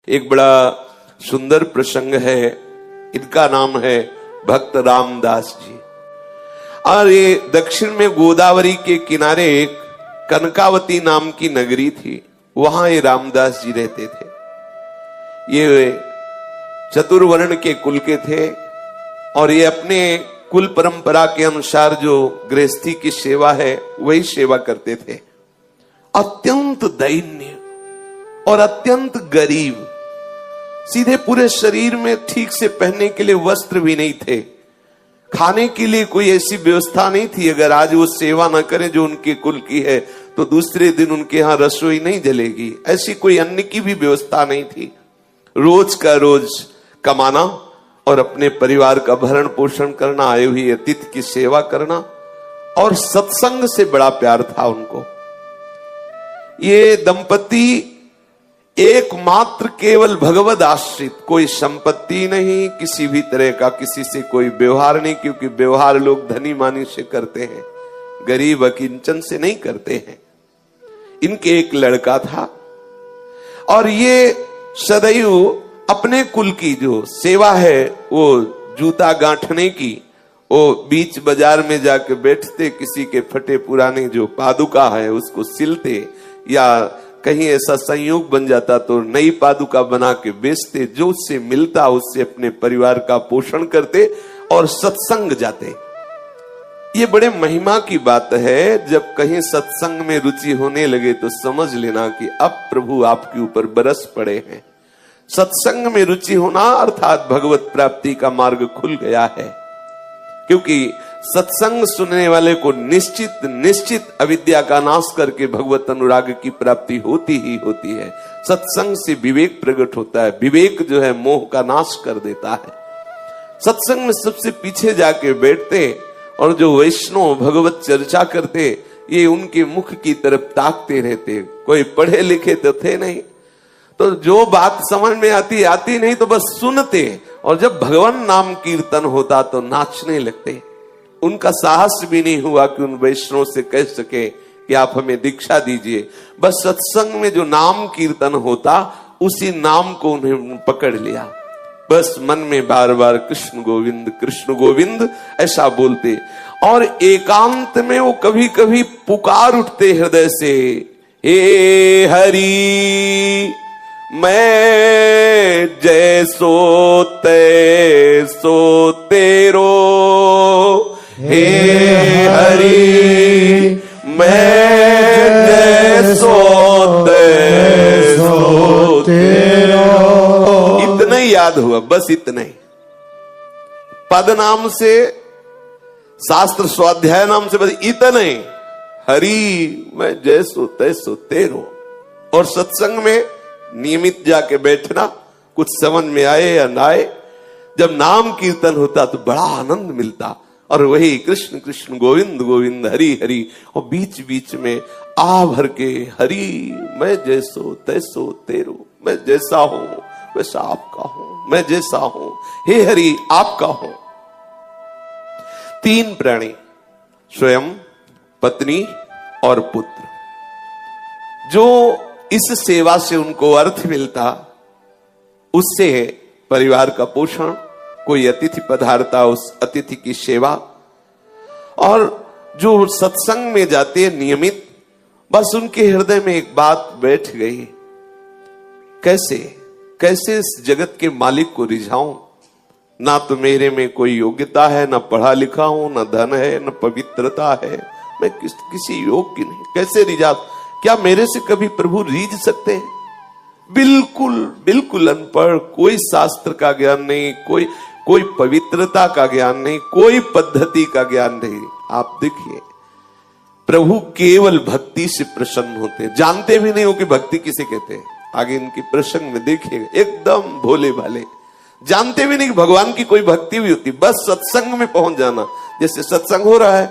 एक बड़ा सुंदर प्रसंग है। इनका नाम है भक्त रामदास जी। और ये दक्षिण में गोदावरी के किनारे एक कनकावती नाम की नगरी थी, वहां ये रामदास जी रहते थे। ये चतुर्वर्ण के कुल के थे और ये अपने कुल परंपरा के अनुसार जो गृहस्थी की सेवा है वही सेवा करते थे। अत्यंत दैन्य और अत्यंत गरीब, सीधे पूरे शरीर में ठीक से पहनने के लिए वस्त्र भी नहीं थे, खाने के लिए कोई ऐसी व्यवस्था नहीं थी। अगर आज वो सेवा न करें जो उनके कुल की है तो दूसरे दिन उनके यहाँ रसोई नहीं जलेगी, ऐसी कोई अन्न की भी व्यवस्था नहीं थी। रोज का रोज कमाना और अपने परिवार का भरण पोषण करना, आए हुए अतिथि की सेवा करना, और सत्संग से बड़ा प्यार था उनको। ये दंपति एकमात्र केवल भगवद आश्रित, कोई संपत्ति नहीं, किसी भी तरह का किसी से कोई व्यवहार नहीं, क्योंकि व्यवहार लोग धनी मानी से करते हैं, गरीब अकिंचन से नहीं करते हैं। इनके एक लड़का था और ये सदैव अपने कुल की जो सेवा है वो जूता गांठने की, वो बीच बाजार में जाके बैठते, किसी के फटे पुराने जो पादुका है उसको सिलते, या कहीं ऐसा संयोग बन जाता तो नई पादुका बना के बेचते, जो उससे मिलता उससे अपने परिवार का पोषण करते और सत्संग जाते। ये बड़े महिमा की बात है। जब कहीं सत्संग में रुचि होने लगे तो समझ लेना कि अब प्रभु आपके ऊपर बरस पड़े हैं। सत्संग में रुचि होना अर्थात भगवत प्राप्ति का मार्ग खुल गया है, क्योंकि सत्संग सुनने वाले को निश्चित निश्चित अविद्या का नाश करके भगवत अनुराग की प्राप्ति होती ही होती है। सत्संग से विवेक प्रकट होता है, विवेक जो है मोह का नाश कर देता है। सत्संग में सबसे पीछे जाके बैठते और जो वैष्णव भगवत चर्चा करते, ये उनके मुख की तरफ ताकते रहते। कोई पढ़े लिखे तो थे नहीं, तो जो बात समझ में आती नहीं तो बस सुनते, और जब भगवान नाम कीर्तन होता तो नाचने लगते। उनका साहस भी नहीं हुआ कि उन वैष्णव से कह सके कि आप हमें दीक्षा दीजिए। बस सत्संग में जो नाम कीर्तन होता उसी नाम को उन्हें पकड़ लिया। बस मन में बार बार कृष्ण गोविंद ऐसा बोलते, और एकांत में वो कभी कभी पुकार उठते हृदय से, हे हरि मैं जैसो तैसो तेरो, हे हरि मैं जैसो तैसो तेरो। इतना ही याद हुआ, बस इतना ही। पद नाम से, शास्त्र स्वाध्याय नाम से, बस इतना ही, हरि मैं जैसो तैसो तेरो। और सत्संग में नियमित जाके बैठना, कुछ समझ में आए या ना आए, जब नाम कीर्तन होता तो बड़ा आनंद मिलता। और वही कृष्ण कृष्ण गोविंद गोविंद हरि हरि, और बीच बीच में आ भर के हरि मैं जैसो तैसो तेरो, मैं जैसा हूं वैसा आपका हूं, मैं जैसा हूं हे हरि आपका हूं। तीन प्राणी, स्वयं, पत्नी और पुत्र, जो इस सेवा से उनको अर्थ मिलता, उससे परिवार का पोषण, कोई अतिथि पधारता उस अतिथि की सेवा, और जो सत्संग में जाते नियमित, बस उनके हृदय में एक बात बैठ गई, कैसे कैसे इस जगत के मालिक को रिझाऊं। ना तो मेरे में कोई योग्यता है, ना पढ़ा लिखा हूं, ना धन है, ना पवित्रता है, मैं किसी योग्य नहीं, कैसे रिझा। क्या मेरे से कभी प्रभु रीझ सकते हैं? बिल्कुल बिल्कुल अनपढ़, कोई शास्त्र का ज्ञान नहीं, कोई पवित्रता का ज्ञान नहीं, कोई पद्धति का ज्ञान नहीं। आप देखिए, प्रभु केवल भक्ति से प्रसन्न होते हैं, जानते भी नहीं हो कि भक्ति किसे कहते हैं। आगे इनकी प्रसंग में देखिएगा, एकदम भोले भाले, जानते भी नहीं कि भगवान की कोई भक्ति भी होती। बस सत्संग में पहुंच जाना, जैसे सत्संग हो रहा है,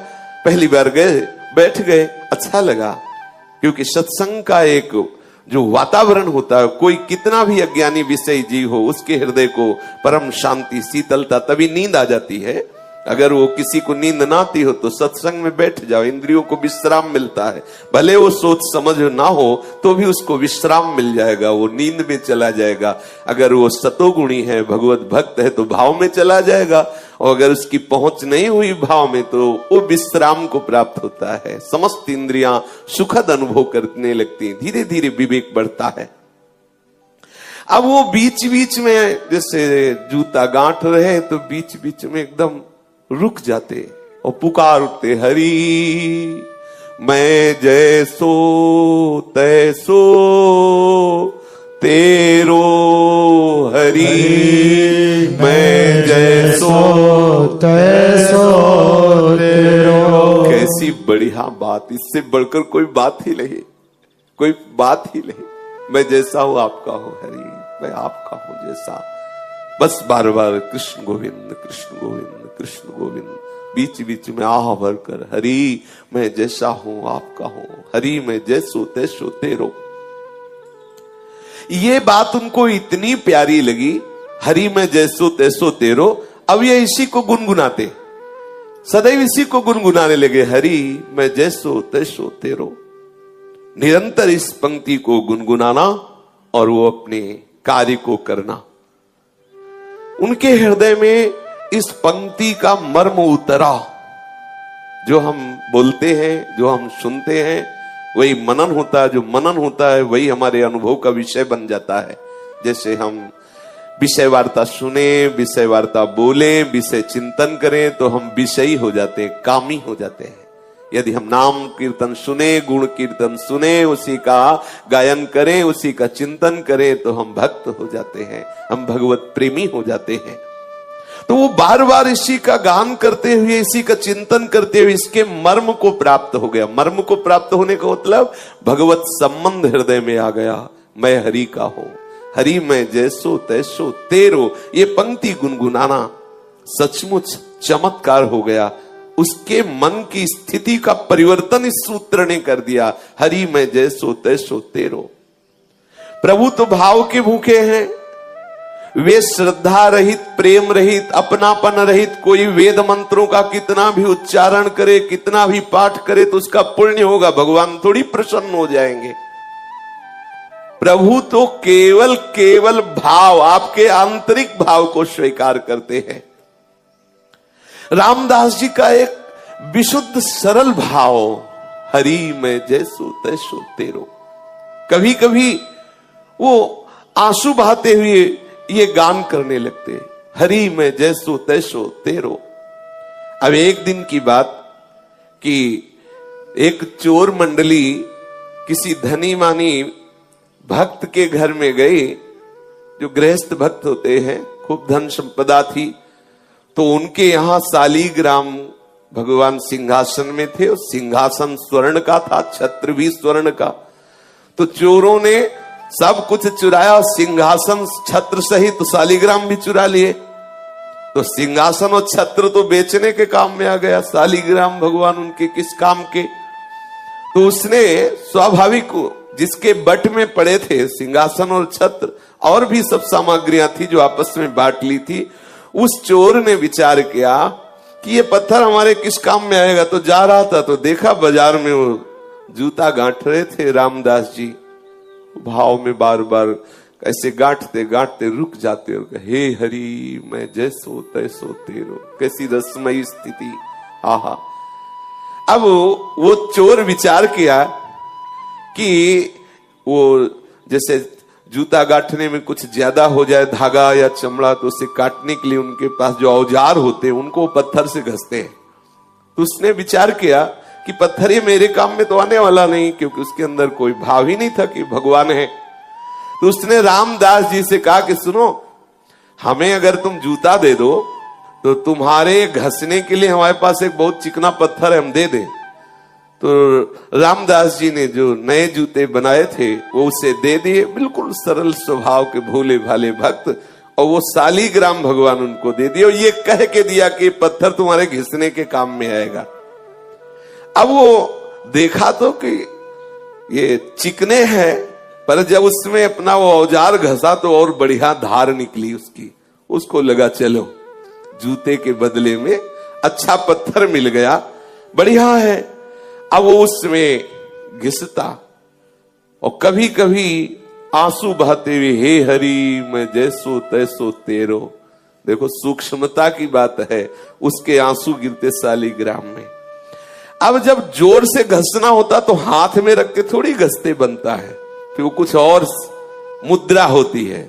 पहली बार गए, बैठ गए, अच्छा लगा, क्योंकि सत्संग का एक जो वातावरण होता है, कोई कितना भी अज्ञानी विषय जीव हो, उसके हृदय को परम शांति शीतलता, तभी नींद आ जाती है। अगर वो किसी को नींद ना आती हो तो सत्संग में बैठ जाओ, इंद्रियों को विश्राम मिलता है। भले वो सोच समझ ना हो तो भी उसको विश्राम मिल जाएगा, वो नींद में चला जाएगा। अगर वो सतोगुणी है, भगवत भक्त है, तो भाव में चला जाएगा, और अगर उसकी पहुंच नहीं हुई भाव में तो वो विश्राम को प्राप्त होता है। समस्त इंद्रियां सुखद अनुभव करने लगती हैं, धीरे धीरे विवेक बढ़ता है। अब वो बीच बीच में जैसे जूता गांठ रहे तो बीच बीच में एकदम रुक जाते और पुकार उठते, हरि मैं जैसो तैसो तेरो, हरि मैं जैसो तैसो तेरो। कैसी बढ़िया बात, इससे बढ़कर कोई बात ही नहीं, कोई बात ही नहीं। मैं जैसा हूं आपका हूं हरि, मैं आपका हूं जैसा। बस बार बार कृष्ण गोविंद कृष्ण गोविंद कृष्ण गोविंद, बीच बीच में आह भर कर हरि मैं जैसा हूं आपका हूं, हरि मैं जैसो तैसो तेरो। ये बात उनको इतनी प्यारी लगी, हरि मैं जैसो तैसो तेरो। अब ये इसी को गुनगुनाते, सदैव इसी को गुनगुनाने लगे, हरि मैं जैसो तैसो तेरो। निरंतर इस पंक्ति को गुनगुनाना और वो अपने कार्य को करना। उनके हृदय में इस पंक्ति का मर्म उतरा। जो हम बोलते हैं, जो हम सुनते हैं, वही मनन होता है। जो मनन होता है वही हमारे अनुभव का विषय बन जाता है। जैसे हम विषय वार्ता सुने, विषय वार्ता बोले, विषय चिंतन करें तो हम विषयी हो जाते हैं, कामी हो जाते हैं। यदि हम नाम कीर्तन सुने, गुण कीर्तन सुने, उसी का गायन करें, उसी का चिंतन करें तो हम भक्त हो जाते हैं, हम भगवत प्रेमी हो जाते हैं। तो वो बार बार इसी का गान करते हुए, इसी का चिंतन करते हुए इसके मर्म को प्राप्त हो गया। मर्म को प्राप्त होने का मतलब भगवत संबंध हृदय में आ गया। मैं हरि का हूं, हरि मैं जैसो तैसो तेरो। ये पंक्ति गुनगुनाना सचमुच चमत्कार हो गया। उसके मन की स्थिति का परिवर्तन इस सूत्र ने कर दिया, हरि मैं जैसो तैसो तेरो। प्रभु तो भाव के भूखे हैं, वे श्रद्धा रहित, प्रेम रहित, अपनापन रहित, कोई वेद मंत्रों का कितना भी उच्चारण करे, कितना भी पाठ करे तो उसका पुण्य होगा, भगवान थोड़ी प्रसन्न हो जाएंगे। प्रभु तो केवल केवल भाव, आपके आंतरिक भाव को स्वीकार करते हैं। रामदास जी का एक विशुद्ध सरल भाव, हरि मैं जैसो तैसो तेरो। कभी कभी वो आंसू बहाते हुए ये गान करने लगते, हरि मैं जैसो तैसो तेरो। अब एक दिन की बात कि एक चोर मंडली किसी धनी मानी भक्त के घर में गए, जो गृहस्थ भक्त होते हैं, खूब धन संपदा थी। तो उनके यहां शालीग्राम भगवान सिंहासन में थे, और सिंहासन स्वर्ण का था, छत्र भी स्वर्ण का। तो चोरों ने सब कुछ चुराया, सिंहासन छत्र सहित शालीग्राम भी चुरा लिए। तो सिंहासन और छत्र तो बेचने के काम में आ गया, शालीग्राम भगवान उनके किस काम के। तो उसने स्वाभाविक, जिसके बट में पड़े थे सिंहासन और छत्र, और भी सब सामग्रियां थी जो आपस में बांट ली थी, उस चोर ने विचार किया कि ये पत्थर हमारे किस काम में आएगा। तो जा रहा था तो देखा बाजार में वो जूता गांठ रहे थे रामदास जी। भाव में बार बार ऐसे गांठते गांठते रुक जाते और कहे, हे हरि मैं जैसो तैसो तेरो। कैसी रसमयी स्थिति, आहा। अब वो चोर विचार किया कि वो जैसे जूता गांठने में कुछ ज्यादा हो जाए, धागा या चमड़ा, तो उसे काटने के लिए उनके पास जो औजार होते हैं उनको पत्थर से घसते हैं। तो उसने विचार किया कि पत्थर ये मेरे काम में तो आने वाला नहीं, क्योंकि उसके अंदर कोई भाव ही नहीं था कि भगवान है। तो उसने रामदास जी से कहा कि सुनो, हमें अगर तुम जूता दे दो तो तुम्हारे घसने के लिए हमारे पास एक बहुत चिकना पत्थर है, हम दे दें। तो रामदास जी ने जो नए जूते बनाए थे वो उसे दे दिए, बिल्कुल सरल स्वभाव के भोले भाले भक्त, और वो शालीग्राम भगवान उनको दे दिए, और ये कह के दिया कि पत्थर तुम्हारे घिसने के काम में आएगा। अब वो देखा तो कि ये चिकने हैं, पर जब उसमें अपना वो औजार घसा तो और बढ़िया धार निकली उसकी। उसको लगा चलो जूते के बदले में अच्छा पत्थर मिल गया, बढ़िया है। अब वो उसमें घिसता और कभी कभी आंसू बहाते हुए, हे हरि मैं जैसो तैसो तेरो। देखो सूक्ष्मता की बात है, उसके आंसू गिरते शालिग्राम में। अब जब जोर से घसना होता तो हाथ में रख के थोड़ी घसते बनता है, फिर वो कुछ और मुद्रा होती है।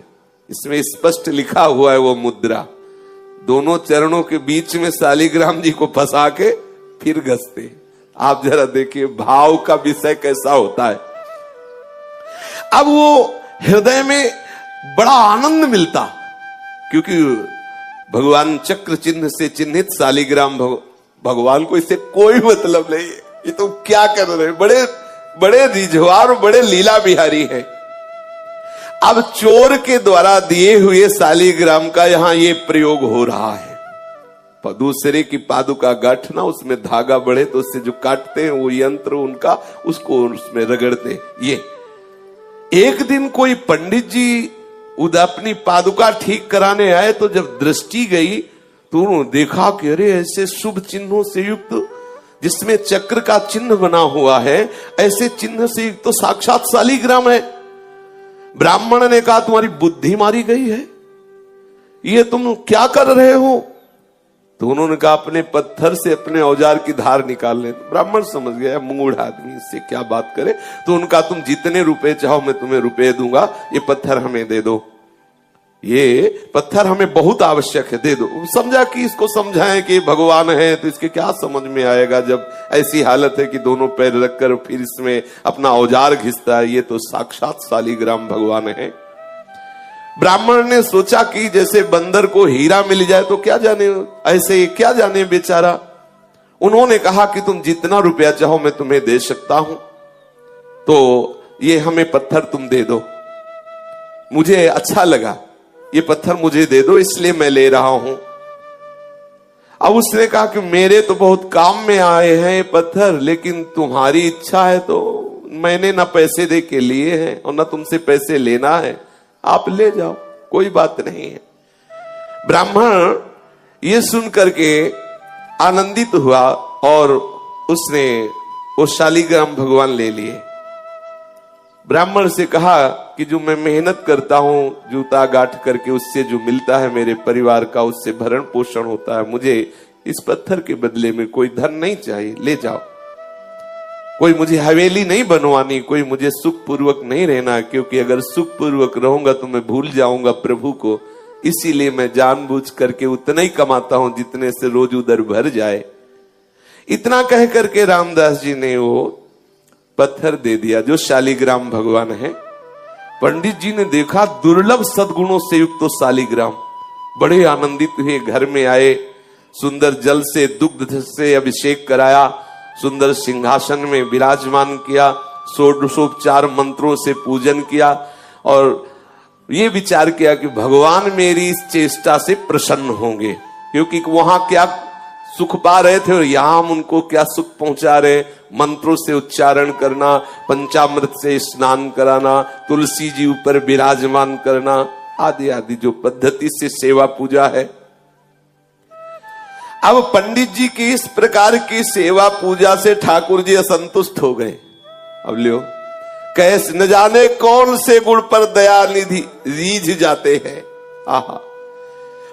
इसमें स्पष्ट लिखा हुआ है वो मुद्रा, दोनों चरणों के बीच में शालिग्राम जी को फंसा के फिर घसते। आप जरा देखिए भाव का विषय कैसा होता है। अब वो हृदय में बड़ा आनंद मिलता, क्योंकि भगवान चक्र चिन्ह से चिन्हित शालिग्राम भगवान को इससे कोई मतलब नहीं है, ये तो क्या कर रहे हैं, बड़े बड़े रिझवार, बड़े लीला बिहारी है। अब चोर के द्वारा दिए हुए शालिग्राम का यहां ये प्रयोग हो रहा है। दूसरे की पादुका गांठना, उसमें धागा बढ़े तो उससे जो काटते हैं वो यंत्र उनका, उसको उसमें रगड़ते। ये एक दिन कोई पंडित जी अपनी पादुका ठीक कराने आए, तो जब दृष्टि गई तो उन्होंने देखा कि अरे ऐसे शुभ चिन्हों से युक्त, जिसमें चक्र का चिन्ह बना हुआ है, ऐसे चिन्ह से युक्त तो साक्षात शालिग्राम है। ब्राह्मण ने कहा तुम्हारी बुद्धि मारी गई है, ये तुम क्या कर रहे हो? तो उन्होंने कहा अपने पत्थर से अपने औजार की धार निकाल ले। ब्राह्मण समझ गया मूढ़ आदमी, इससे क्या बात करे। तो उनका तुम जितने रुपए चाहो मैं तुम्हें रुपए दूंगा, ये पत्थर हमें दे दो, ये पत्थर हमें बहुत आवश्यक है, दे दो। समझा कि इसको समझाएं कि भगवान है, तो इसके क्या समझ में आएगा जब ऐसी हालत है कि दोनों पैर रखकर फिर इसमें अपना औजार घिसता है। ये तो साक्षात शालिग्राम भगवान है। ब्राह्मण ने सोचा कि जैसे बंदर को हीरा मिल जाए तो क्या जाने, ऐसे क्या जाने बेचारा। उन्होंने कहा कि तुम जितना रुपया चाहो मैं तुम्हें दे सकता हूं, तो ये हमें पत्थर तुम दे दो, मुझे अच्छा लगा, ये पत्थर मुझे दे दो इसलिए मैं ले रहा हूं। अब उसने कहा कि मेरे तो बहुत काम में आए हैं ये पत्थर, लेकिन तुम्हारी इच्छा है तो मैंने ना पैसे दे के लिए हैं और ना तुमसे पैसे लेना है, आप ले जाओ, कोई बात नहीं है। ब्राह्मण ये सुन करके आनंदित हुआ और उसने वो शालिग्राम भगवान ले लिए। ब्राह्मण से कहा कि जो मैं मेहनत करता हूं जूता गांठ करके, उससे जो मिलता है मेरे परिवार का, उससे भरण पोषण होता है, मुझे इस पत्थर के बदले में कोई धन नहीं चाहिए, ले जाओ। कोई मुझे हवेली नहीं बनवानी, कोई मुझे सुख पूर्वक नहीं रहना, क्योंकि अगर सुख पूर्वक रहूंगा तो मैं भूल जाऊंगा प्रभु को, इसीलिए मैं जानबूझ करके उतना ही कमाता हूं जितने से रोज उधर भर जाए। इतना कह करके रामदास जी ने वो पत्थर दे दिया जो शालिग्राम भगवान है। पंडित जी ने देखा दुर्लभ सद्गुणों से युक्त तो शालिग्राम, बड़े आनंदित हुए, घर में आए, सुंदर जल से दुग्ध से अभिषेक कराया, सुंदर सिंहासन में विराजमान किया, षोडशोपचार मंत्रों से पूजन किया और ये विचार किया कि भगवान मेरी इस चेष्टा से प्रसन्न होंगे, क्योंकि वहां क्या सुख पा रहे थे और यहां हम उनको क्या सुख पहुंचा रहे। मंत्रों से उच्चारण करना, पंचामृत से स्नान कराना, तुलसी जी ऊपर विराजमान करना, आदि आदि जो पद्धति से सेवा पूजा है। अब पंडित जी की इस प्रकार की सेवा पूजा से ठाकुर जी असंतुष्ट हो गए। अब लियो कैसे न जाने कौन से गुण पर दया निधि रीझ जाते हैं। आहा,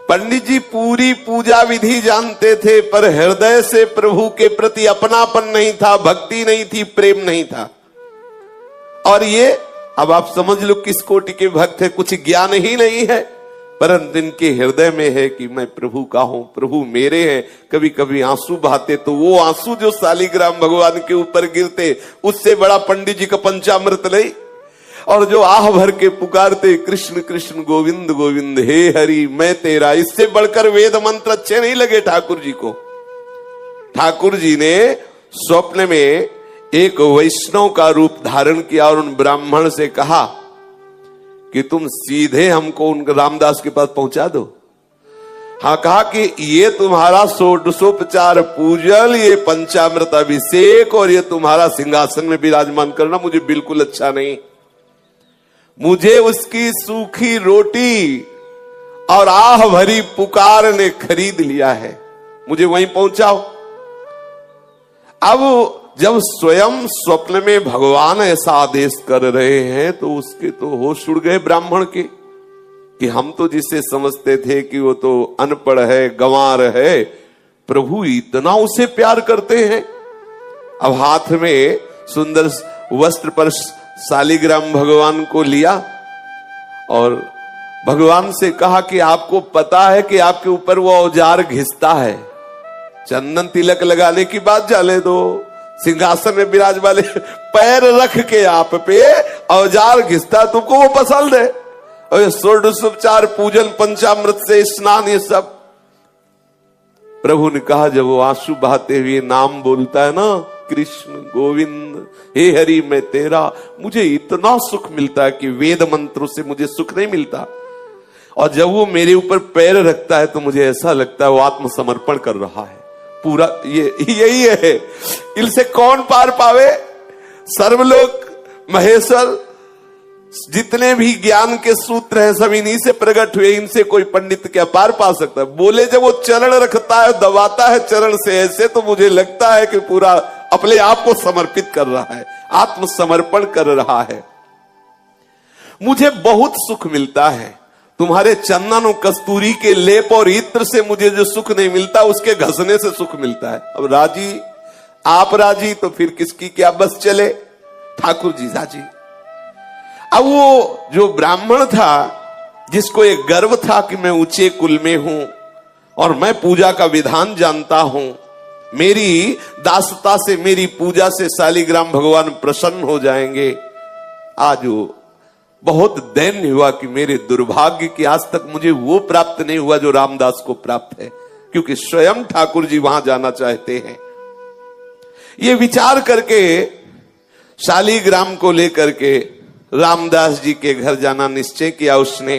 पंडित जी पूरी पूजा विधि जानते थे, पर हृदय से प्रभु के प्रति अपनापन नहीं था, भक्ति नहीं थी, प्रेम नहीं था। और ये अब आप समझ लो किस कोटि के भक्त है, कुछ ज्ञान ही नहीं है, परंतु इनके हृदय में है कि मैं प्रभु का हूं, प्रभु मेरे हैं। कभी कभी आंसू बहाते तो वो आंसू जो शालिग्राम भगवान के ऊपर गिरते, उससे बड़ा पंडित जी का पंचामृत नहीं। और जो आह भर के पुकारते कृष्ण कृष्ण गोविंद गोविंद हे हरि मैं तेरा, इससे बढ़कर वेद मंत्र अच्छे नहीं लगे ठाकुर जी को। ठाकुर जी ने स्वप्न में एक वैष्णव का रूप धारण किया और उन ब्राह्मण से कहा कि तुम सीधे हमको उन रामदास के पास पहुंचा दो। हाँ, कहा कि ये तुम्हारा षोडशोपचार पूजन, ये पंचामृत अभिषेक और ये तुम्हारा सिंहासन में विराजमान करना मुझे बिल्कुल अच्छा नहीं। मुझे उसकी सूखी रोटी और आह भरी पुकार ने खरीद लिया है। मुझे वहीं पहुंचाओ। अब जब स्वयं स्वप्न में भगवान ऐसा आदेश कर रहे हैं तो उसके तो होश उड़ गए ब्राह्मण के, कि हम तो जिसे समझते थे कि वो तो अनपढ़ है, गंवार है, प्रभु इतना उसे प्यार करते हैं। अब हाथ में सुंदर वस्त्र पर शालिग्राम भगवान को लिया और भगवान से कहा कि आपको पता है कि आपके ऊपर वो औजार घिसता है, चंदन तिलक लगाने की बात जाने दो, सिंहासन में विराज वाले पैर रख के आप पे औजार घिसता, तुमको वो पसंद है। और षोडशोपचार पूजन, पंचामृत से स्नान, ये सब। प्रभु ने कहा जब वो आंसू बहाते हुए नाम बोलता है ना, कृष्ण गोविंद हे हरि मैं तेरा, मुझे इतना सुख मिलता है कि वेद मंत्रों से मुझे सुख नहीं मिलता। और जब वो मेरे ऊपर पैर रखता है तो मुझे ऐसा लगता है वो आत्मसमर्पण कर रहा है पूरा। यही है, इनसे कौन पार पावे? सर्वलोक महेश्वर, जितने भी ज्ञान के सूत्र हैं सब इन्हीं से प्रकट हुए, इनसे कोई पंडित क्या पार पा सकता है? बोले जब वो चरण रखता है, दबाता है चरण से ऐसे, तो मुझे लगता है कि पूरा अपने आप को समर्पित कर रहा है, आत्मसमर्पण कर रहा है। मुझे बहुत सुख मिलता है, तुम्हारे चंदन और कस्तूरी के लेप और इत्र से मुझे जो सुख नहीं मिलता उसके घसने से सुख मिलता है। अब राजी, आप राजी तो फिर किसकी क्या बस चले? ठाकुर जी राजी। अब वो जो ब्राह्मण था जिसको एक गर्व था कि मैं ऊंचे कुल में हूं और मैं पूजा का विधान जानता हूं, मेरी दासता से, मेरी पूजा से शालिग्राम भगवान प्रसन्न हो जाएंगे, आज वो बहुत दैन्य हुआ कि मेरे दुर्भाग्य की आज तक मुझे वो प्राप्त नहीं हुआ जो रामदास को प्राप्त है, क्योंकि स्वयं ठाकुर जी वहां जाना चाहते हैं। ये विचार करके शालिग्राम को लेकर के रामदास जी के घर जाना निश्चय किया उसने,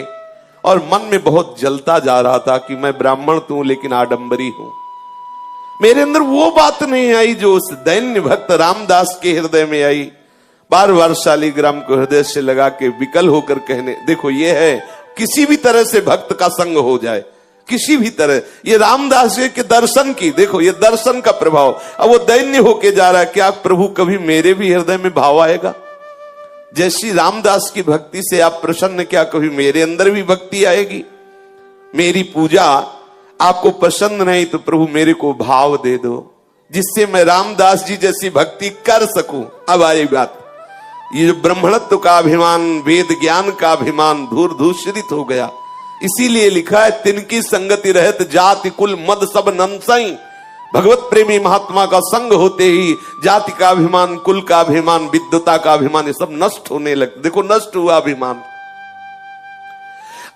और मन में बहुत जलता जा रहा था कि मैं ब्राह्मण तो हूं लेकिन आडंबरी हूं। मेरे अंदर वो बात नहीं आई जो उस दैन्य भक्त रामदास के हृदय में आई। बार बार शालिग्राम को हृदय से लगा के विकल होकर कहने, देखो ये है किसी भी तरह से भक्त का संग हो जाए, किसी भी तरह, ये रामदास जी के दर्शन की, देखो ये दर्शन का प्रभाव। अब वो दैन्य होके जा रहा है, क्या प्रभु कभी मेरे भी हृदय में भाव आएगा? जैसी रामदास की भक्ति से आप प्रसन्न, क्या कभी मेरे अंदर भी भक्ति आएगी? मेरी पूजा आपको पसंद नहीं तो प्रभु मेरे को भाव दे दो, जिससे मैं रामदास जी जैसी भक्ति कर सकूं। अब आई बात, ये जो ब्रह्मणत्व का अभिमान, वेद ज्ञान का अभिमान धूर धूषित हो गया। इसीलिए लिखा है, तिनकी संगति रहत जाति कुल मद सब नंसई। भगवत प्रेमी महात्मा का संग होते ही जाति का अभिमान, कुल का अभिमान, विद्वता का अभिमान, ये सब नष्ट होने लगे। देखो नष्ट हुआ अभिमान।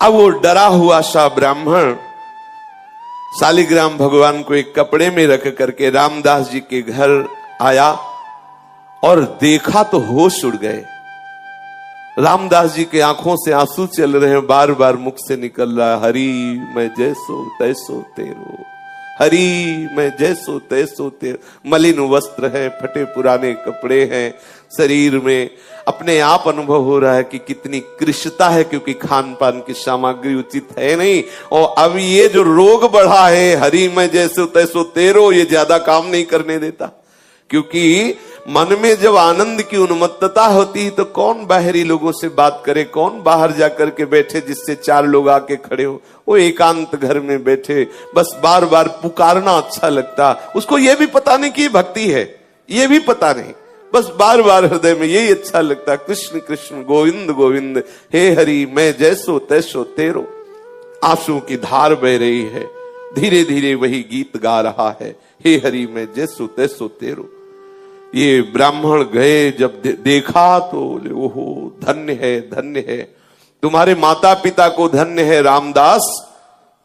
अब वो डरा हुआ सा ब्राह्मण शालिग्राम भगवान को एक कपड़े में रख करके रामदास जी के घर आया और देखा तो होश उड़ गए। रामदास जी के आंखों से आंसू चल रहे हैं, बार बार मुख से निकल रहा है, हरि मैं जैसो तैसो तेरो, हरि मैं जैसो तैसो तेरो। मलिन वस्त्र है, फटे पुराने कपड़े हैं, शरीर में अपने आप अनुभव हो रहा है कि कितनी कृशता है, क्योंकि खान पान की सामग्री उचित है नहीं। और अब ये जो रोग बढ़ा है, हरि मैं जैसो तैसो तेरो, ये ज्यादा काम नहीं करने देता। क्योंकि मन में जब आनंद की उन्मत्तता होती है तो कौन बाहरी लोगों से बात करे, कौन बाहर जाकर के बैठे जिससे चार लोग आके खड़े हो। वो एकांत घर में बैठे बस बार बार पुकारना अच्छा लगता। उसको ये भी पता नहीं कि भक्ति है, ये भी पता नहीं, बस बार बार हृदय में यही अच्छा लगता, कृष्ण कृष्ण गोविंद गोविंद हे हरि मैं जैसो तैसो तेरो। आंसू की धार बह रही है, धीरे धीरे वही गीत गा रहा है, हे हरि मैं जैसो तैसो तेरो। ये ब्राह्मण गए, जब देखा तो ओहो धन्य है, धन्य है, तुम्हारे माता पिता को धन्य है रामदास,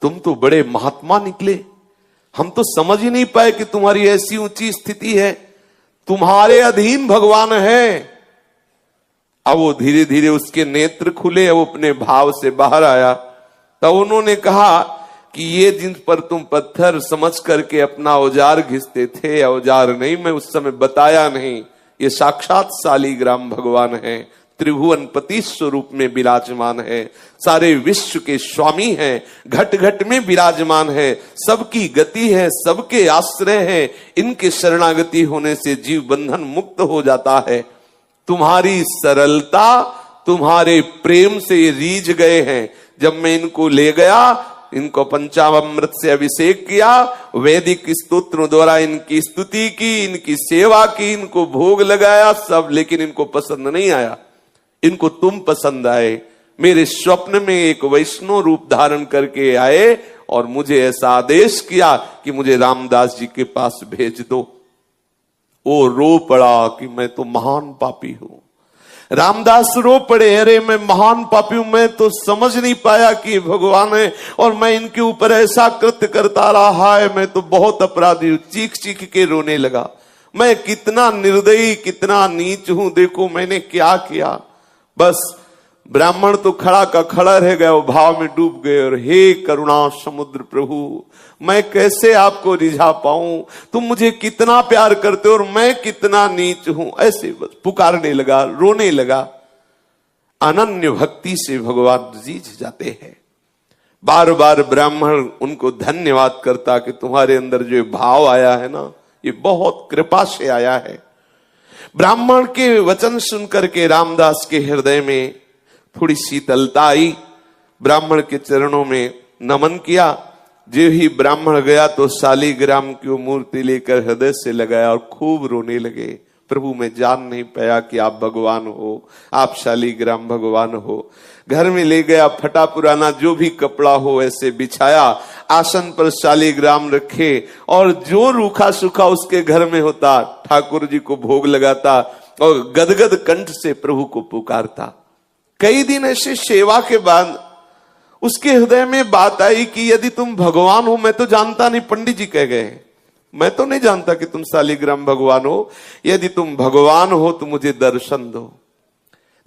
तुम तो बड़े महात्मा निकले। हम तो समझ ही नहीं पाए कि तुम्हारी ऐसी ऊंची स्थिति है, तुम्हारे अधीन भगवान है। अब वो धीरे धीरे उसके नेत्र खुले, अब अपने भाव से बाहर आया। तब उन्होंने कहा कि ये जिन पर तुम पत्थर समझ करके अपना औजार घिसते थे, औजार नहीं, मैं उस समय बताया नहीं, ये साक्षात शालिग्राम भगवान है, त्रिभुवनपति स्वरूप में विराजमान है, सारे विश्व के स्वामी हैं, घट घट में विराजमान है, सबकी गति है, सबके आश्रय है। इनके शरणागति होने से जीव बंधन मुक्त हो जाता है। तुम्हारी सरलता, तुम्हारे प्रेम से ये रीझ गए हैं। जब मैं इनको ले गया, इनको पंचामृत से अभिषेक किया, वैदिक स्तोत्रों द्वारा इनकी स्तुति की, इनकी सेवा की, इनको भोग लगाया सब, लेकिन इनको पसंद नहीं आया। इनको तुम पसंद आए। मेरे स्वप्न में एक वैष्णव रूप धारण करके आए और मुझे ऐसा आदेश किया कि मुझे रामदास जी के पास भेज दो। वो रो पड़ा कि मैं तो महान पापी हूं। रामदास रो पड़े, अरे मैं महान पापी हूं, मैं तो समझ नहीं पाया कि भगवान है और मैं इनके ऊपर ऐसा कृत्य करता रहा है, मैं तो बहुत अपराधी हूं। चीख चीख के रोने लगा, मैं कितना निर्दयी, कितना नीच हूं, देखो मैंने क्या किया। बस ब्राह्मण तो खड़ा का खड़ा रह गया, वो भाव में डूब गए और हे करुणा समुद्र प्रभु, मैं कैसे आपको रिझा पाऊं, तुम मुझे कितना प्यार करते हो और मैं कितना नीच हूं। ऐसे बस पुकारने लगा, रोने लगा। अनन्य भक्ति से भगवान रीझ जाते हैं। बार बार ब्राह्मण उनको धन्यवाद करता कि तुम्हारे अंदर जो भाव आया है ना, ये बहुत कृपा से आया है। ब्राह्मण के वचन सुनकर के रामदास के हृदय में थोड़ी शीतलता आई। ब्राह्मण के चरणों में नमन किया। जो ही ब्राह्मण गया तो शालिग्राम की वो मूर्ति लेकर हृदय से लगाया और खूब रोने लगे। प्रभु मैं जान नहीं पाया कि आप भगवान हो, आप शालिग्राम भगवान हो। घर में ले गया, फटा पुराना जो भी कपड़ा हो ऐसे बिछाया, आसन पर शालिग्राम रखे और जो रूखा सूखा उसके घर में होता ठाकुर जी को भोग लगाता और गदगद कंठ से प्रभु को पुकारता। कई दिन ऐसे सेवा के बाद उसके हृदय में बात आई कि यदि तुम भगवान हो, मैं तो जानता नहीं, पंडित जी कह गए, मैं तो नहीं जानता कि तुम शालिग्राम भगवान हो, यदि तुम भगवान हो तो मुझे दर्शन दो।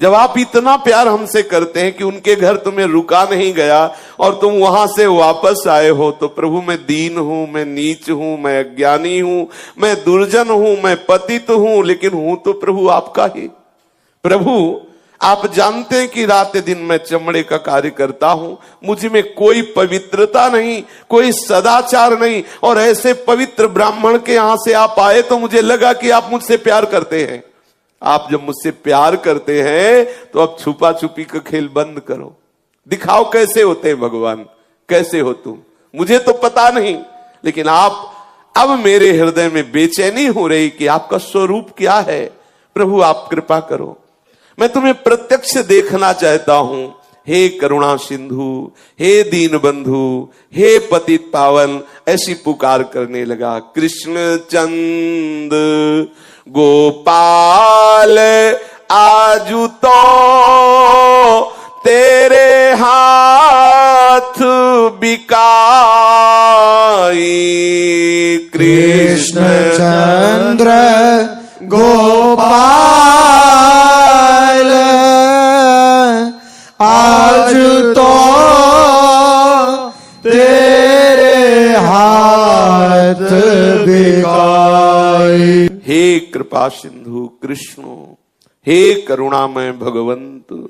जब आप इतना प्यार हमसे करते हैं कि उनके घर तुम्हें रुका नहीं गया और तुम वहां से वापस आए हो, तो प्रभु मैं दीन हूं, मैं नीच हूं, मैं अज्ञानी हूं, मैं दुर्जन हूं, मैं पतित हूं, लेकिन हूं तो प्रभु आपका ही। प्रभु आप जानते हैं कि रात दिन मैं चमड़े का कार्य करता हूं, मुझ में कोई पवित्रता नहीं, कोई सदाचार नहीं, और ऐसे पवित्र ब्राह्मण के यहां से आप आए तो मुझे लगा कि आप मुझसे प्यार करते हैं। आप जब मुझसे प्यार करते हैं तो अब छुपा छुपी का खेल बंद करो, दिखाओ कैसे होते हैं भगवान, कैसे हो तुम, मुझे तो पता नहीं, लेकिन आप अब मेरे हृदय में बेचैनी हो रही कि आपका स्वरूप क्या है। प्रभु आप कृपा करो, मैं तुम्हें प्रत्यक्ष देखना चाहता हूं। हे करुणा सिंधु, हे दीन बंधु, हे पतित पावन, ऐसी पुकार करने लगा। कृष्ण चंद गोपाल आजू तो तेरे हाथ बिकाई। कृष्ण चंद्र गोपाल आज तो तेरे हाथ बिकाई। हे कृपा सिंधु कृष्ण, हे करुणामय भगवंत,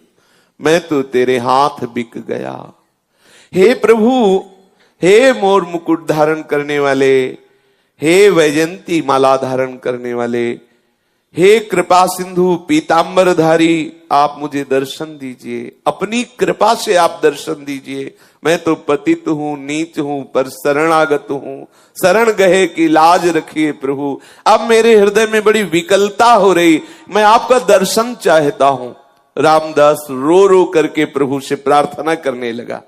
मैं तो तेरे हाथ बिक गया। हे प्रभु, हे मोर मुकुट धारण करने वाले, हे वैजंती माला धारण करने वाले, हे कृपा सिंधु पीतांबरधारी, आप मुझे दर्शन दीजिए, अपनी कृपा से आप दर्शन दीजिए। मैं तो पतित हूं, नीच हूं, पर शरणागत हूं, शरण गए की लाज रखिए प्रभु। अब मेरे हृदय में बड़ी विकलता हो रही, मैं आपका दर्शन चाहता हूं। रामदास रो रो करके प्रभु से प्रार्थना करने लगा।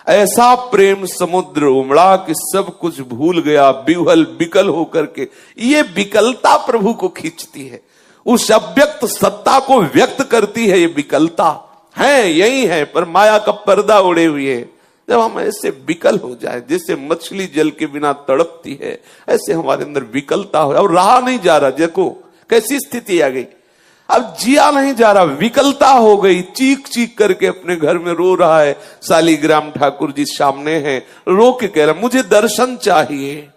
ऐसा प्रेम समुद्र उमड़ा कि सब कुछ भूल गया, विह्वल विकल होकर के। ये विकलता प्रभु को खींचती है, उस अव्यक्त सत्ता को व्यक्त करती है। ये विकलता है, यही है, पर माया का पर्दा उड़े हुए है। जब हम ऐसे विकल हो जाए, जैसे मछली जल के बिना तड़पती है, ऐसे हमारे अंदर विकलता हो और रहा नहीं जा रहा। देखो कैसी स्थिति आ गई, अब जिया नहीं जा रहा, विकलता हो गई। चीख चीख करके अपने घर में रो रहा है। शालिग्राम ठाकुर जी सामने हैं, रो के कह रहा मुझे दर्शन चाहिए।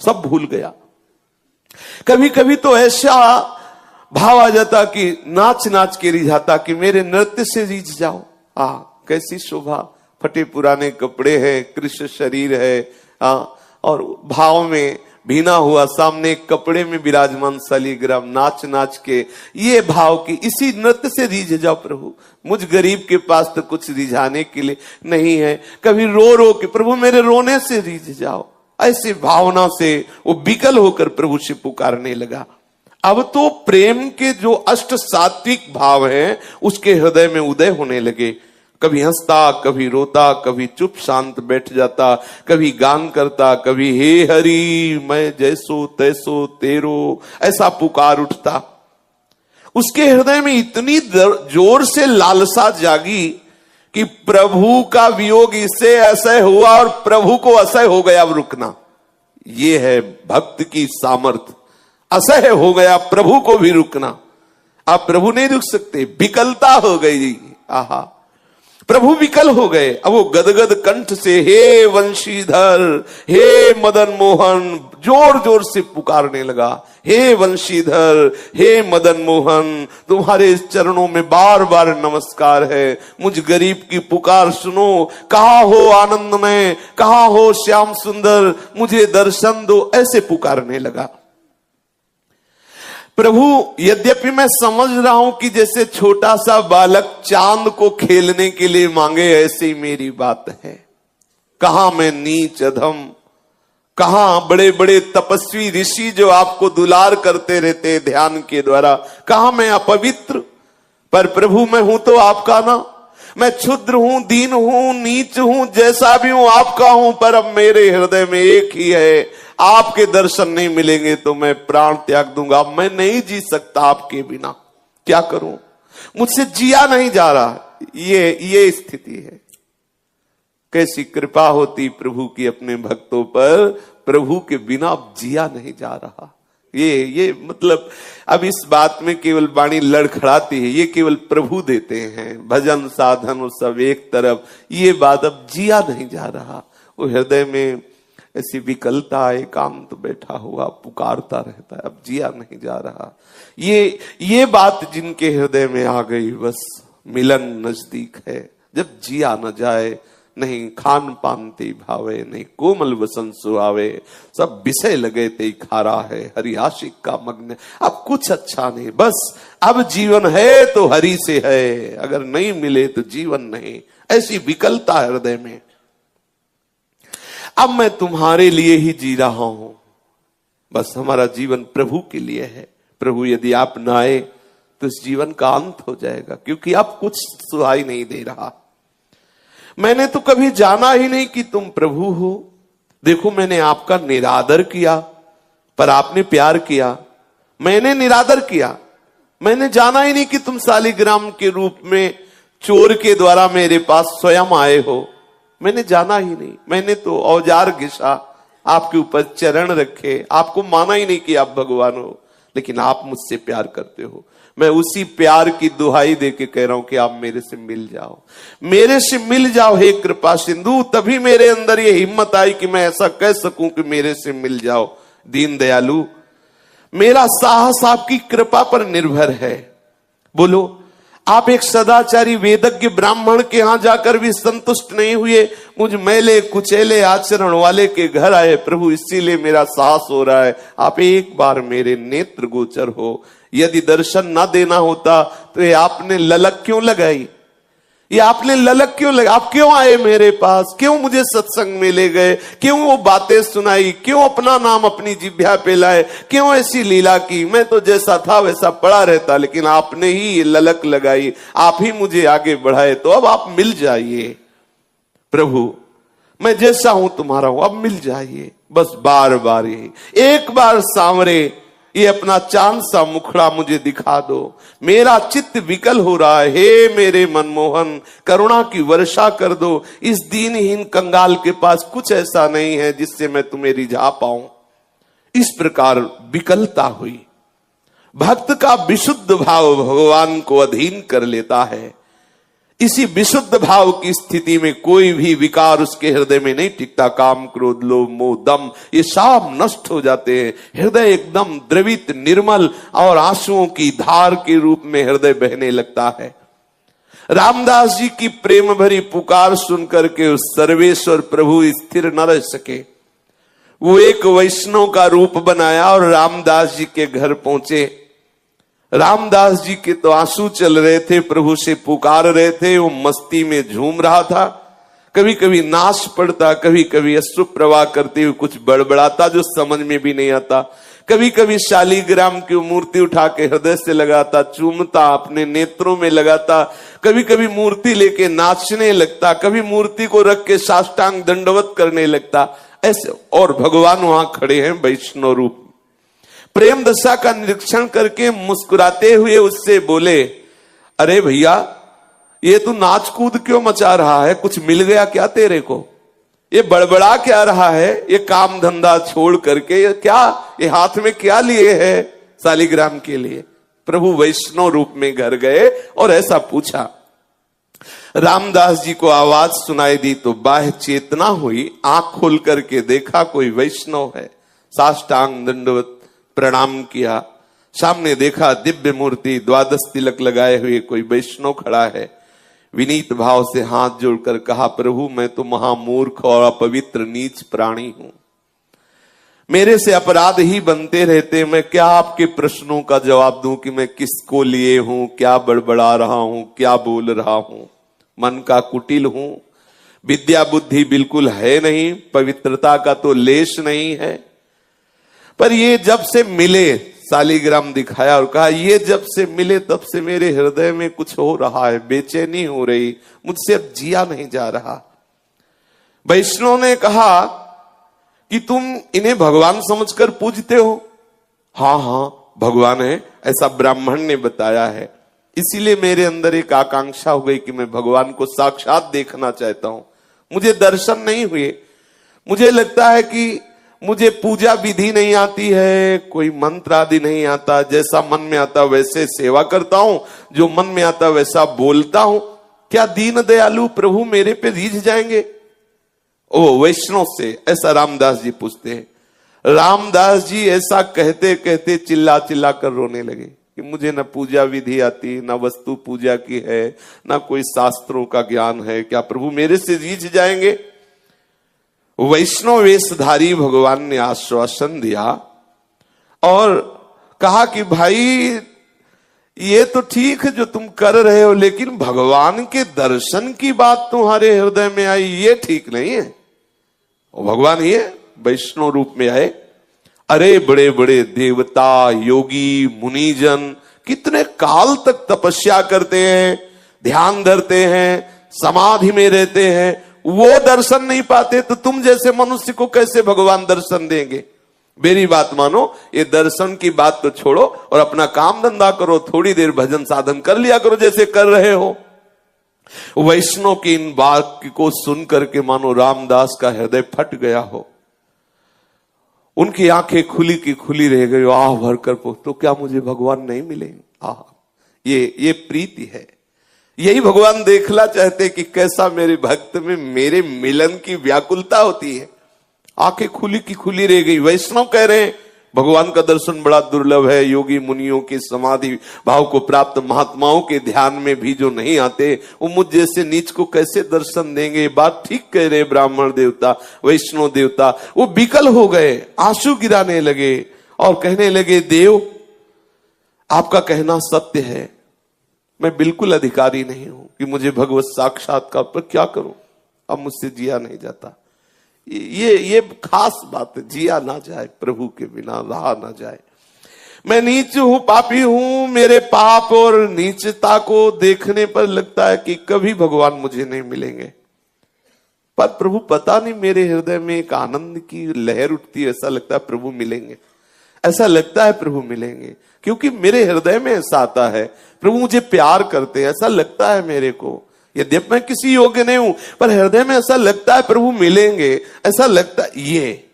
सब भूल गया। कभी कभी तो ऐसा भाव आ जाता कि नाच नाच के रिझाता कि मेरे नृत्य से रीझ जाओ। कैसी शोभा, फटे पुराने कपड़े हैं, कृष्ण शरीर है, और भाव में भीना हुआ सामने कपड़े में विराजमान शालिग्राम, नाच नाच के ये भाव की इसी नृत्य से रीझ जाओ प्रभु। मुझ गरीब के पास तो कुछ रिझाने के लिए नहीं है, कभी रो रो के प्रभु मेरे रोने से रीझ जाओ। ऐसी भावना से वो विकल होकर प्रभु से पुकारने लगा। अब तो प्रेम के जो अष्ट सात्विक भाव हैं उसके हृदय में उदय होने लगे। कभी हंसता, कभी रोता, कभी चुप शांत बैठ जाता, कभी गान करता, कभी हे हरि मैं जैसो तैसो तेरो, ऐसा पुकार उठता। उसके हृदय में इतनी जोर से लालसा जागी कि प्रभु का वियोग इससे असह्य हुआ और प्रभु को असह्य हो गया अब रुकना। ये है भक्त की सामर्थ। असह्य हो गया प्रभु को भी रुकना। आप प्रभु नहीं रुक सकते, विकलता हो गई। आहा, प्रभु विकल हो गए। अब वो गदगद कंठ से हे वंशीधर, हे मदन मोहन जोर जोर से पुकारने लगा। हे वंशीधर, हे मदन मोहन, तुम्हारे चरणों में बार बार नमस्कार है। मुझ गरीब की पुकार सुनो। कहाँ हो आनंदमय, कहाँ हो श्याम सुंदर, मुझे दर्शन दो, ऐसे पुकारने लगा। प्रभु यद्यपि मैं समझ रहा हूं कि जैसे छोटा सा बालक चांद को खेलने के लिए मांगे, ऐसे ही मेरी बात है। कहां मैं नीच अधम, कहां बड़े बड़े तपस्वी ऋषि जो आपको दुलार करते रहते ध्यान के द्वारा, कहां मैं अपवित्र। पर प्रभु मैं हूं तो आपका ना। मैं क्षुद्र हूं, दीन हूं, नीच हूं, जैसा भी हूं आपका हूं। पर अब मेरे हृदय में एक ही है, आपके दर्शन नहीं मिलेंगे तो मैं प्राण त्याग दूंगा। मैं नहीं जी सकता आपके बिना, क्या करूं, मुझसे जिया नहीं जा रहा। ये स्थिति है। कैसी कृपा होती प्रभु की अपने भक्तों पर, प्रभु के बिना जिया नहीं जा रहा। ये मतलब अब इस बात में केवल वाणी लड़खड़ाती है, ये केवल प्रभु देते हैं। भजन साधन और सब एक तरफ, ये बात अब जिया नहीं जा रहा। वो हृदय में ऐसी विकलता, एकांत बैठा हुआ पुकारता रहता है, अब जिया नहीं जा रहा। ये बात जिनके हृदय में आ गई, बस मिलन नजदीक है। जब जिया न जाए, नहीं खान पान ते भावे, नहीं कोमल वसन सुहावे, सब विषय लगे ते खारा है, हरि आशिक का मग्न। अब कुछ अच्छा नहीं, बस अब जीवन है तो हरि से है, अगर नहीं मिले तो जीवन नहीं। ऐसी विकलता हृदय में। अब मैं तुम्हारे लिए ही जी रहा हूं, बस हमारा जीवन प्रभु के लिए है। प्रभु यदि आप न आए तो इस जीवन का अंत हो जाएगा, क्योंकि अब कुछ सुहाई नहीं दे रहा। मैंने तो कभी जाना ही नहीं कि तुम प्रभु हो। देखो मैंने आपका निरादर किया, पर आपने प्यार किया। मैंने निरादर किया, मैंने जाना ही नहीं कि तुम शालिग्राम के रूप में चोर के द्वारा मेरे पास स्वयं आए हो। मैंने जाना ही नहीं। मैंने तो औजार घिसा, आपके ऊपर चरण रखे, आपको माना ही नहीं कि आप भगवान हो, लेकिन आप मुझसे प्यार करते हो। मैं उसी प्यार की दुहाई दे के कह रहा हूं कि आप मेरे से मिल जाओ, मेरे से मिल जाओ हे कृपा सिंधु। तभी मेरे अंदर ये हिम्मत आई कि मैं ऐसा कह सकूं कि मेरे से मिल जाओ। दीन दयालु, मेरा साहस आपकी कृपा पर निर्भर है। बोलो, आप एक सदाचारी वेदज्ञ ब्राह्मण के यहां जाकर भी संतुष्ट नहीं हुए, मुझ मैले कुचेले आचरण वाले के घर आए प्रभु, इसीलिए मेरा साहस हो रहा है। आप एक बार मेरे नेत्र गोचर हो। यदि दर्शन ना देना होता तो ये आपने ललक क्यों लगाई, ये आपने ललक क्यों लगा? आप क्यों आए मेरे पास, क्यों मुझे सत्संग में ले गए, क्यों वो बातें सुनाई, क्यों अपना नाम अपनी जिह्वा पे लाए, क्यों ऐसी लीला की? मैं तो जैसा था वैसा पड़ा रहता, लेकिन आपने ही ये ललक लगाई, आप ही मुझे आगे बढ़ाए। तो अब आप मिल जाइए प्रभु, मैं जैसा हूं तुम्हारा हूं, अब मिल जाइए। बस बार बार यही, एक बार सांवरे ये अपना चांद सा मुखड़ा मुझे दिखा दो। मेरा चित्त विकल हो रहा है, हे मेरे मनमोहन करुणा की वर्षा कर दो। इस दीनहीन कंगाल के पास कुछ ऐसा नहीं है जिससे मैं तुम्हें रिझा पाऊं। इस प्रकार विकलता हुई। भक्त का विशुद्ध भाव भगवान को अधीन कर लेता है। इसी विशुद्ध भाव की स्थिति में कोई भी विकार उसके हृदय में नहीं टिकता। काम, क्रोध, लोभ, मोह, दम, ये सब नष्ट हो जाते हैं। हृदय एकदम द्रवित, निर्मल और आंसुओं की धार के रूप में हृदय बहने लगता है। रामदास जी की प्रेम भरी पुकार सुनकर के उस सर्वेश्वर प्रभु स्थिर न रह सके। वो एक वैष्णव का रूप बनाया और रामदास जी के घर पहुंचे। रामदास जी के तो आंसू चल रहे थे, प्रभु से पुकार रहे थे। वो मस्ती में झूम रहा था, कभी कभी नाच पड़ता, कभी कभी अश्रु प्रवाह करते हुए कुछ बड़बड़ाता जो समझ में भी नहीं आता। कभी कभी शालीग्राम की मूर्ति उठा के हृदय से लगाता, चूमता, अपने नेत्रों में लगाता। कभी कभी मूर्ति लेके नाचने लगता, कभी मूर्ति को रख के साष्टांग दंडवत करने लगता। ऐसे और भगवान वहां खड़े हैं वैष्णव रूप। प्रेम दशा का निरीक्षण करके मुस्कुराते हुए उससे बोले, अरे भैया, ये तू नाच कूद क्यों मचा रहा है? कुछ मिल गया क्या तेरे को? ये बड़बड़ा क्या रहा है? ये काम धंधा छोड़ करके ये क्या, ये हाथ में क्या लिए है शालीग्राम के लिए? प्रभु वैष्णव रूप में घर गए और ऐसा पूछा। रामदास जी को आवाज सुनाई दी तो बाह्य चेतना हुई। आंख खोल करके देखा कोई वैष्णव है। साष्टांग दंडवत प्रणाम किया। सामने देखा दिव्य मूर्ति, द्वादश तिलक लगाए हुए कोई वैष्णव खड़ा है। विनीत भाव से हाथ जोड़कर कहा, प्रभु मैं तो महामूर्ख और अपवित्र नीच प्राणी हूं। मेरे से अपराध ही बनते रहते। मैं क्या आपके प्रश्नों का जवाब दूं कि मैं किसको लिए हूं, क्या बड़बड़ा रहा हूं, क्या बोल रहा हूं? मन का कुटिल हूं, विद्या बुद्धि बिल्कुल है नहीं, पवित्रता का तो लेश नहीं है। पर ये जब से मिले, शालीग्राम दिखाया और कहा, ये जब से मिले तब से मेरे हृदय में कुछ हो रहा है, बेचैनी हो रही, मुझसे अब जिया नहीं जा रहा। वैष्णव ने कहा कि तुम इन्हें भगवान समझकर पूजते हो? हाँ हाँ भगवान है, ऐसा ब्राह्मण ने बताया है। इसीलिए मेरे अंदर एक आकांक्षा हो गई कि मैं भगवान को साक्षात देखना चाहता हूं। मुझे दर्शन नहीं हुए। मुझे लगता है कि मुझे पूजा विधि नहीं आती है, कोई मंत्र आदि नहीं आता। जैसा मन में आता वैसे सेवा करता हूं, जो मन में आता वैसा बोलता हूं। क्या दीन दयालु प्रभु मेरे पे रीझ जाएंगे? ओ वैष्णव से ऐसा रामदास जी पूछते हैं। रामदास जी ऐसा कहते कहते चिल्ला चिल्ला कर रोने लगे कि मुझे न पूजा विधि आती, न वस्तु पूजा की है, न कोई शास्त्रों का ज्ञान है। क्या प्रभु मेरे से रीझ जाएंगे? वैष्णव वेशधारी भगवान ने आश्वासन दिया और कहा कि भाई ये तो ठीक है जो तुम कर रहे हो, लेकिन भगवान के दर्शन की बात तुम्हारे हृदय में आई, ये ठीक नहीं है। और भगवान ये वैष्णव रूप में आए। अरे बड़े बड़े देवता, योगी, मुनिजन कितने काल तक तपस्या करते हैं, ध्यान धरते हैं, समाधि में रहते हैं, वो दर्शन नहीं पाते तो तुम जैसे मनुष्य को कैसे भगवान दर्शन देंगे? मेरी बात मानो, ये दर्शन की बात तो छोड़ो और अपना काम धंधा करो। थोड़ी देर भजन साधन कर लिया करो जैसे कर रहे हो। वैष्णव की इन बात को सुन करके मानो रामदास का हृदय फट गया हो। उनकी आंखें खुली की खुली रह गई। आह भरकर तो क्या मुझे भगवान नहीं मिलेंगे? आह, ये प्रीति है। यही भगवान देखना चाहते कि कैसा मेरे भक्त में मेरे मिलन की व्याकुलता होती है। आंखें खुली की खुली रह गई। वैष्णव कह रहे हैं भगवान का दर्शन बड़ा दुर्लभ है। योगी मुनियों के समाधि भाव को प्राप्त महात्माओं के ध्यान में भी जो नहीं आते, वो मुझ जैसे नीच को कैसे दर्शन देंगे? बात ठीक कह रहे ब्राह्मण देवता, वैष्णव देवता। वो विकल हो गए, आंसू गिराने लगे और कहने लगे, देव आपका कहना सत्य है, मैं बिल्कुल अधिकारी नहीं हूं कि मुझे भगवत साक्षात्कार पर क्या करूं? अब मुझसे जिया नहीं जाता। ये खास बात है, जिया ना जाए, प्रभु के बिना रहा ना जाए। मैं नीच हूं, पापी हूं। मेरे पाप और नीचता को देखने पर लगता है कि कभी भगवान मुझे नहीं मिलेंगे। पर प्रभु पता नहीं, मेरे हृदय में एक आनंद की लहर उठती है। ऐसा लगता है प्रभु मिलेंगे, ऐसा लगता है प्रभु मिलेंगे, क्योंकि मेरे हृदय में ऐसा आता है प्रभु मुझे प्यार करते हैं। ऐसा लगता है मेरे को, यद्यपि मैं किसी योग्य नहीं हूं, पर हृदय में ऐसा लगता है प्रभु मिलेंगे। ऐसा लगता है ये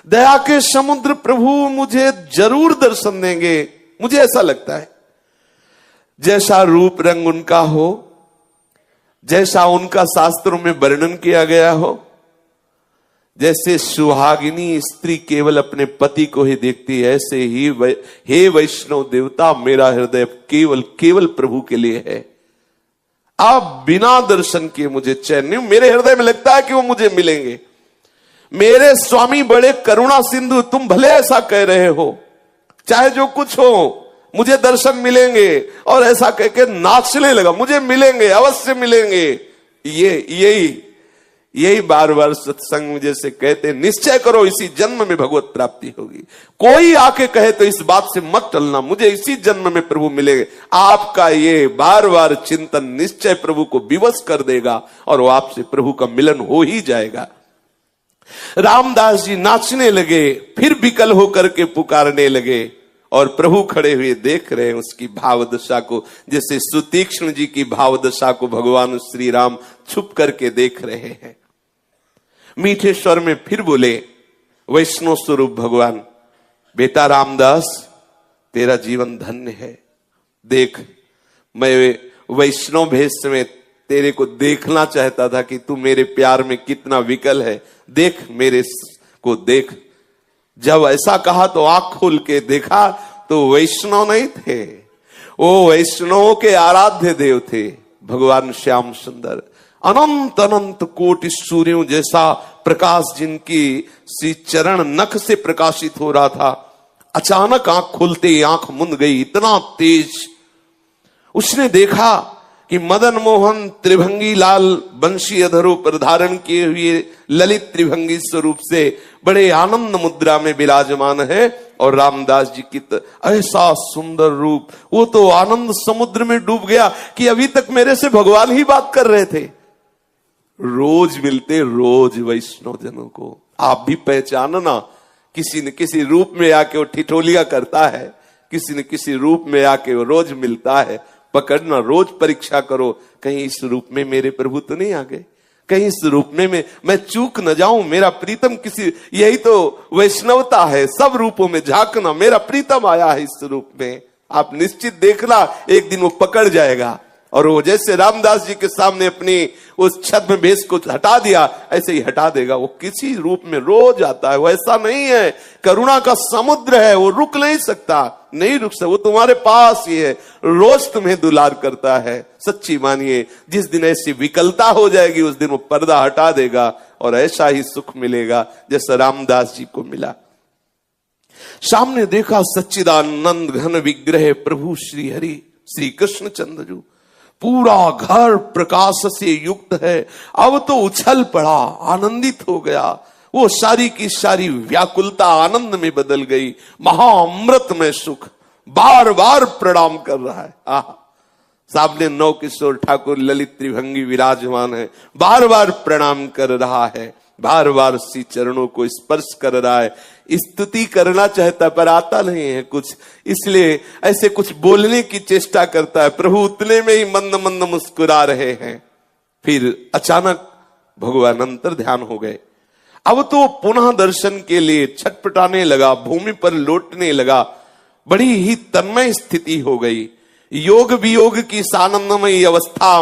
दया के समुद्र प्रभु मुझे जरूर दर्शन देंगे। मुझे ऐसा लगता है। जैसा रूप रंग उनका हो, जैसा उनका शास्त्रों में वर्णन किया गया हो, जैसे सुहागिनी स्त्री केवल अपने पति को ही देखती है, ऐसे ही हे वैष्णव देवता, मेरा हृदय केवल केवल प्रभु के लिए है। आप बिना दर्शन किए मुझे चैन नहीं, मेरे हृदय में लगता है कि वो मुझे मिलेंगे। मेरे स्वामी बड़े करुणा सिंधु, तुम भले ऐसा कह रहे हो, चाहे जो कुछ हो मुझे दर्शन मिलेंगे, और ऐसा कह के नाचने लगा, मुझे मिलेंगे, अवश्य मिलेंगे। यही बार बार सत्संग में जैसे कहते, निश्चय करो इसी जन्म में भगवत प्राप्ति होगी। कोई आके कहे तो इस बात से मत टलना, मुझे इसी जन्म में प्रभु मिलेंगे। आपका ये बार बार चिंतन निश्चय प्रभु को विवश कर देगा, और वो आपसे प्रभु का मिलन हो ही जाएगा। रामदास जी नाचने लगे, फिर विकल होकर के पुकारने लगे, और प्रभु खड़े हुए देख रहे हैं उसकी भावदशा को, जैसे सुतीक्ष्ण जी की भावदशा को भगवान श्री राम छुप करके देख रहे हैं। मीठे स्वर में फिर बोले, वैष्णव स्वरूप भगवान, बेटा रामदास, तेरा जीवन धन्य है। देख, मैं वैष्णव भेष में तेरे को देखना चाहता था कि तू मेरे प्यार में कितना विकल है। देख, मेरे को देख। जब ऐसा कहा तो आंख खोल के देखा तो वैष्णव नहीं थे, वो वैष्णवों के आराध्य देव थे भगवान श्याम सुंदर। अनंत अनंत कोटि सूर्यों जैसा प्रकाश जिनकी श्री चरण नख से प्रकाशित हो रहा था, अचानक आंख खुलते ही आंख मुंद गई, इतना तेज। उसने देखा कि मदन मोहन त्रिभंगी लाल बंशी अधरों पर धारण किए हुए ललित त्रिभंगी स्वरूप से बड़े आनंद मुद्रा में विराजमान है, और रामदास जी की ऐसा सुंदर रूप, वो तो आनंद समुद्र में डूब गया कि अभी तक मेरे से भगवान ही बात कर रहे थे। रोज मिलते रोज वैष्णव जनों को, आप भी पहचानना, किसी न किसी रूप में आके वो ठिठोलिया करता है, किसी न किसी रूप में आके वो रोज मिलता है। पकड़ना, रोज परीक्षा करो, कहीं इस रूप में मेरे प्रभु तो नहीं आ गए, कहीं इस रूप में मैं चूक न जाऊं, मेरा प्रीतम किसी, यही तो वैष्णवता है, सब रूपों में झांकना, मेरा प्रीतम आया है इस रूप में। आप निश्चित देखना, एक दिन वो पकड़ जाएगा। और वो जैसे रामदास जी के सामने अपनी उस छद्म भेष को हटा दिया, ऐसे ही हटा देगा। वो किसी रूप में रोज आता है, वो ऐसा नहीं है, करुणा का समुद्र है, वो रुक नहीं सकता, नहीं रुक सकता, वो तुम्हारे पास ही है, रोज तुम्हें दुलार करता है। सच्ची मानिए, जिस दिन ऐसी विकलता हो जाएगी उस दिन वो पर्दा हटा देगा, और ऐसा ही सुख मिलेगा जैसा रामदास जी को मिला। सामने देखा सच्चिदानंद घन विग्रह प्रभु श्री हरि श्री कृष्ण चंद्र, पूरा घर प्रकाश से युक्त है। अब तो उछल पड़ा, आनंदित हो गया, वो सारी की सारी व्याकुलता आनंद में बदल गई। महाअमृत में सुख, बार बार प्रणाम कर रहा है। सामने नौ किशोर ठाकुर ललित त्रिभंगी विराजमान है, बार बार प्रणाम कर रहा है, बार बार श्री चरणों को स्पर्श कर रहा है। स्तुति करना चाहता पर आता नहीं है कुछ, इसलिए ऐसे कुछ बोलने की चेष्टा करता है। प्रभु उतने में ही मंद मंद मुस्कुरा रहे हैं। फिर अचानक भगवान अंतर ध्यान हो गए। अब तो पुनः दर्शन के लिए छटपटाने लगा, भूमि पर लौटने लगा, बड़ी ही तन्मय स्थिति हो गई। योग वियोग की आनंदमयी अवस्था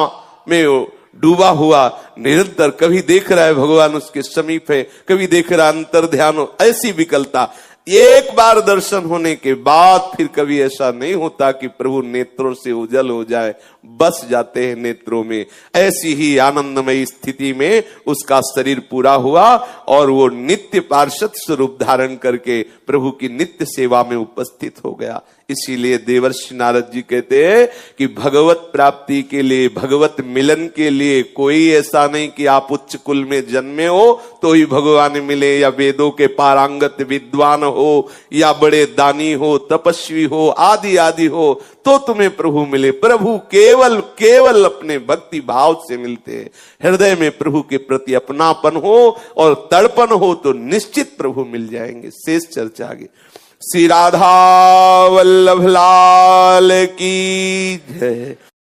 में डूबा हुआ निरंतर, कभी देख रहा है भगवान उसके समीप है, कभी देख रहा अंतर ध्यान, ऐसी विकलता। एक बार दर्शन होने के बाद फिर कभी ऐसा नहीं होता कि प्रभु नेत्रों से उजल हो जाए, बस जाते हैं नेत्रों में। ऐसी ही आनंदमयी स्थिति में उसका शरीर पूरा हुआ, और वो नित्य पार्षद स्वरूप धारण करके प्रभु की नित्य सेवा में उपस्थित हो गया। इसीलिए देवर्षि नारद जी कहते हैं कि भगवत प्राप्ति के लिए, भगवत मिलन के लिए कोई ऐसा नहीं कि आप उच्च कुल में जन्मे हो तो ही भगवान मिले, या वेदों के पारंगत विद्वान हो, या बड़े दानी हो, तपस्वी हो, आदि आदि हो तो तुम्हें प्रभु मिले। प्रभु केवल केवल अपने भक्ति भाव से मिलते हैं। हृदय में प्रभु के प्रति अपनापन हो और तड़पन हो तो निश्चित प्रभु मिल जाएंगे। शेष चर्चा आगे। श्री राधा वल्लभ लाल की जय।